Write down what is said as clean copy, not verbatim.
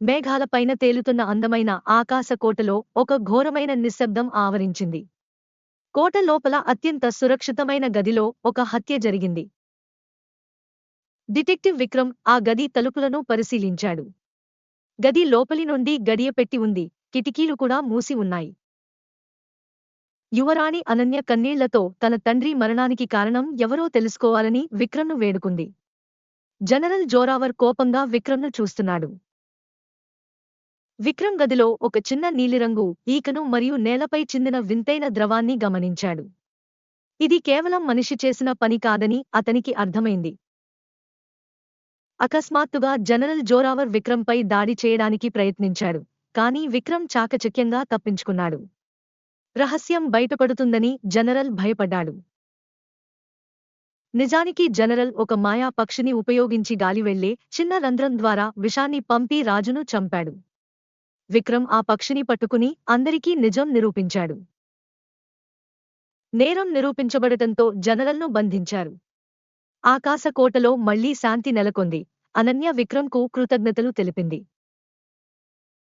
మేఘాలపైన తేలుతున్న అందమైన ఆకాశ కోటలో ఒక ఘోరమైన నిశ్శబ్దం ఆవరించింది. కోట లోపల అత్యంత సురక్షితమైన గదిలో ఒక హత్య జరిగింది. డిటెక్టివ్ విక్రమ్ ఆ గది తలుపులను పరిశీలించాడు. గది లోపలి నుండి గడియ పెట్టి ఉంది, కిటికీలు కూడా మూసి ఉన్నాయి. యువరాణి అనన్య కన్నీళ్లతో తన తండ్రి మరణానికి కారణం ఎవరో తెలుసుకోవాలని విక్రమ్ను వేడుకుంది. జనరల్ జోరావర్ కోపంగా విక్రమ్ను చూస్తున్నాడు. విక్రమ్ గదిలో ఒక చిన్న నీలిరంగు ఈకను మరియు నేలపై చిందిన వింతైన ద్రవాన్ని గమనించాడు. ఇది కేవలం మనిషి చేసిన పని కాదని అతనికి అర్థమైంది. అకస్మాత్తుగా జనరల్ జోరావర్ విక్రమ్పై దాడి చేయడానికి ప్రయత్నించాడు, కానీ విక్రమ్ చాకచక్యంగా తప్పించుకున్నాడు. రహస్యం బయటపడుతుందని జనరల్ భయపడ్డాడు. నిజానికి జనరల్ ఒక మాయా పక్షిని ఉపయోగించి గాలి వెళ్లే చిన్న రంధ్రం ద్వారా విషాన్ని పంపి రాజును చంపాడు. విక్రమ్ ఆ పక్షిని పట్టుకుని అందరికీ నిజం నిరూపించాడు. నేరం నిరూపించబడటంతో జనరల్ను బంధించారు. ఆకాశకోటలో మళ్లీ శాంతి నెలకొంది. అనన్య విక్రమ్కు కృతజ్ఞతలు తెలిపింది.